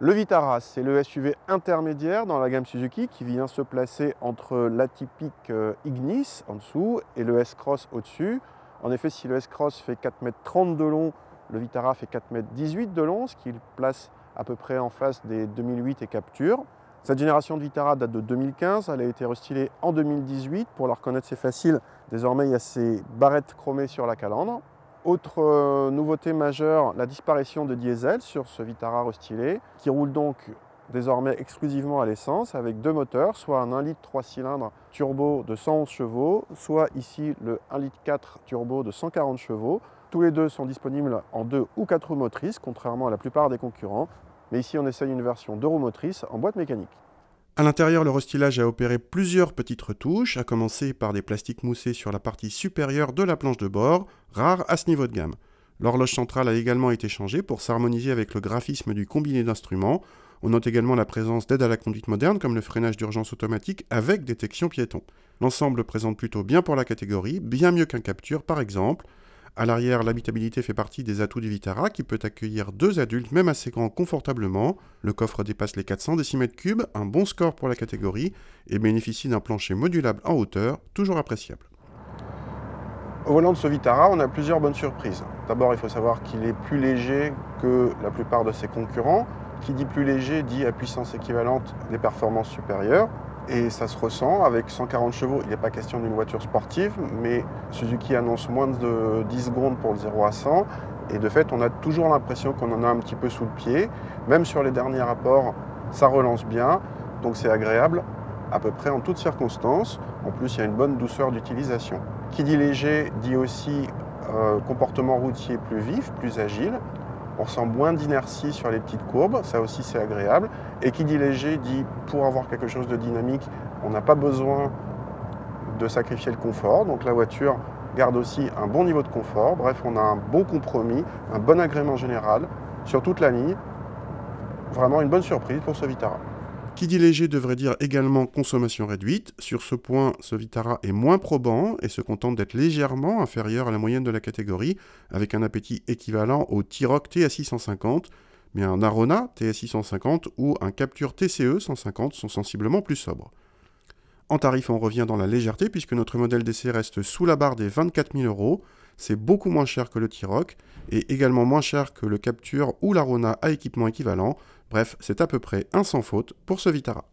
Le Vitara, c'est le SUV intermédiaire dans la gamme Suzuki qui vient se placer entre l'atypique Ignis en dessous et le S-Cross au-dessus. En effet, si le S-Cross fait 4,30 m de long, le Vitara fait 4,18 m de long, ce qui le place à peu près en face des 2008 et Captur. Cette génération de Vitara date de 2015, elle a été restylée en 2018. Pour la reconnaître, c'est facile. Désormais, il y a ces barrettes chromées sur la calandre. Autre nouveauté majeure, la disparition de diesel sur ce Vitara restylé, qui roule donc désormais exclusivement à l'essence avec deux moteurs, soit un 1 litre 3 cylindres turbo de 111 chevaux, soit ici le 1 litre 4 turbo de 140 chevaux. Tous les deux sont disponibles en 2 ou 4 roues motrices, contrairement à la plupart des concurrents. Mais ici, on essaye une version 2 roues motrices en boîte mécanique. À l'intérieur, le restylage a opéré plusieurs petites retouches, à commencer par des plastiques moussés sur la partie supérieure de la planche de bord, rare à ce niveau de gamme. L'horloge centrale a également été changée pour s'harmoniser avec le graphisme du combiné d'instruments. On note également la présence d'aides à la conduite moderne comme le freinage d'urgence automatique avec détection piéton. L'ensemble présente plutôt bien pour la catégorie, bien mieux qu'un Captur par exemple. À l'arrière, l'habitabilité fait partie des atouts du Vitara qui peut accueillir 2 adultes, même assez grands, confortablement. Le coffre dépasse les 400 décimètres-cubes, un bon score pour la catégorie, et bénéficie d'un plancher modulable en hauteur, toujours appréciable. Au volant de ce Vitara, on a plusieurs bonnes surprises. D'abord, il faut savoir qu'il est plus léger que la plupart de ses concurrents. Qui dit plus léger dit à puissance équivalente des performances supérieures. Et ça se ressent, avec 140 chevaux, il n'est pas question d'une voiture sportive, mais Suzuki annonce moins de 10 secondes pour le 0 à 100. Et de fait, on a toujours l'impression qu'on en a un petit peu sous le pied. Même sur les derniers rapports, ça relance bien, donc c'est agréable à peu près en toutes circonstances. En plus, il y a une bonne douceur d'utilisation. Qui dit léger dit aussi comportement routier plus vif, plus agile. On ressent moins d'inertie sur les petites courbes, ça aussi c'est agréable. Et qui dit léger dit pour avoir quelque chose de dynamique, on n'a pas besoin de sacrifier le confort. Donc la voiture garde aussi un bon niveau de confort. Bref, on a un bon compromis, un bon agrément général sur toute la ligne. Vraiment une bonne surprise pour ce Vitara. Qui dit léger devrait dire également consommation réduite. Sur ce point, ce Vitara est moins probant et se contente d'être légèrement inférieur à la moyenne de la catégorie, avec un appétit équivalent au T-Roc TSI 150, mais un Arona TSI 150 ou un Captur TCE 150 sont sensiblement plus sobres. En tarif, on revient dans la légèreté puisque notre modèle d'essai reste sous la barre des 24 000 €. C'est beaucoup moins cher que le T-Roc et également moins cher que le Captur ou l'Arona à équipement équivalent. Bref, c'est à peu près un sans faute pour ce Vitara.